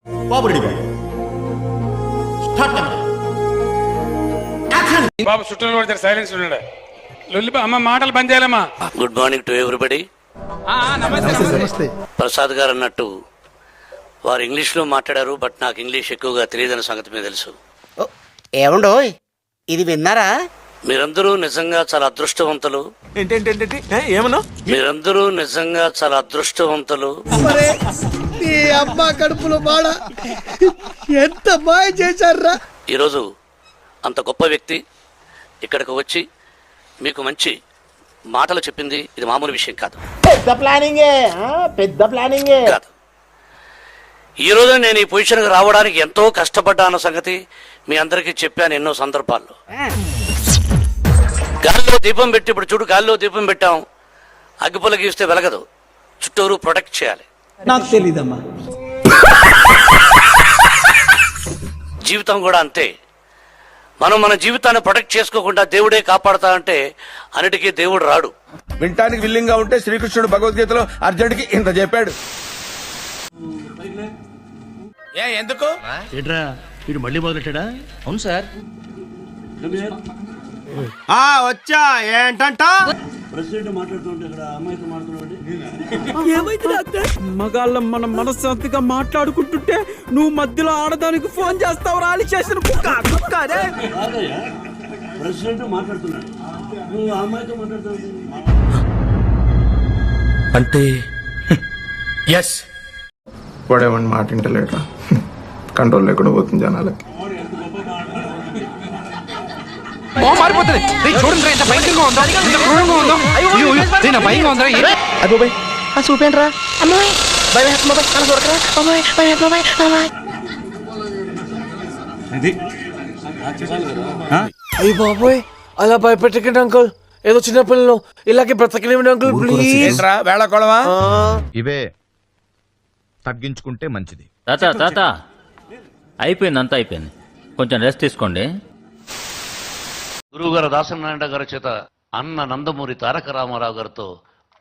బాబు ready బాబు start camera action. బాబు చుట్టూ కొడతారు, సైలెన్స్ ఉన్నాడు. లొల్లి అమ్మ మాటలు బంద్ చేయాలమ్మా. Good morning to everybody. నమస్తే. ప్రసాద్ గారు అన్నట్టు వారు ఇంగ్లీష్లో మాట్లాడారు, బట్ నాకు ఇంగ్లీష్ ఎక్కువగా తెలియదన్న సంగతి మీద తెలుసు. ఏమండో ఇది విన్నారా? మీరందరూ నిజంగా చాలా అదృష్టవంతులు. ఏంటేంటేంటి ఏమన్నా? మీరందరూ నిజంగా చాలా అదృష్టవంతులు. ఈ అమ్మ కడుపులో బాడ ఎంత మాయ చేశారా. ఈరోజు అంత గొప్ప వ్యక్తి ఇక్కడికి వచ్చి మీకు మంచి మాటలు చెప్పింది ఇది మామూలు విషయం కాదు. పెద్ద ప్లానింగే కాదు. ఈరోజు నేను ఈ పొజిషన్కి రావడానికి ఎంతో కష్టపడ్డా అన్న సంగతి మీ అందరికీ చెప్పాను ఎన్నో సందర్భాల్లో. గాలిలో దీపం పెట్టి, ఇప్పుడు చూడు గాలిలో దీపం పెట్టాం, అగ్గిపుల్ల గీస్తే వెలగదు, చుట్టూరు ప్రొటెక్ట్ చేయాలి. నాకు తెలీదమ్మా. జీవితం కూడా అంతే. మనం మన జీవితాన్ని ప్రొటెక్ట్ చేసుకోకుండా దేవుడే కాపాడుతా అంటే అన్నిటికీ దేవుడు రాడు. వింటానికి విల్లింగ్ గా ఉంటే శ్రీకృష్ణుడు భగవద్గీతలో అర్జునుడికి ఇంత చెప్పాడు. ఎందుకు ఏంట్రా వీడు మళ్ళీ మొదలెట్టాడా? అవును సార్. వచ్చా ఏంటంట? మగాళ్ళం మన మనశ్శాంతిగా మాట్లాడుకుంటుంటే నువ్వు మధ్యలో ఆడదానికి ఫోన్ చేస్తావు. రాలి చేసిన అంటే ఎస్ వాడేమని మాట వింటలేట, కంట్రోల్ లేకుండా పోతుంది జనాలకి. చూపేంట్రా అయ్యి బాబోయ్, అలా భయపెట్టకండి అంకుల్. ఏదో చిన్న పిల్లలు ఇలాగే బ్రతకలేమండి అంకుల్, ప్లీజ్. వేళకోళమా? ఇవే తగ్గించుకుంటే మంచిది. తాత అయిపోయింది, అంతా అయిపోయింది, కొంచెం రెస్ట్ తీసుకోండి. గురువు గారు దాసనారాయణ గారి చేత అన్న నందమూరి తారక రామారావు గారితో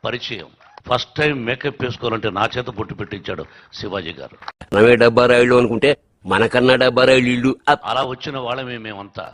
పరిచయం. ఫస్ట్ టైం మేకప్ వేసుకోవాలంటే నా చేత బొట్టు పెట్టించాడు శివాజీ గారు. మనమే డబ్బా రాయిళ్ళు అనుకుంటే మనకన్నా డబ్బా రాయిళ్ళు. అలా వచ్చిన వాళ్ళమే మేమంతా.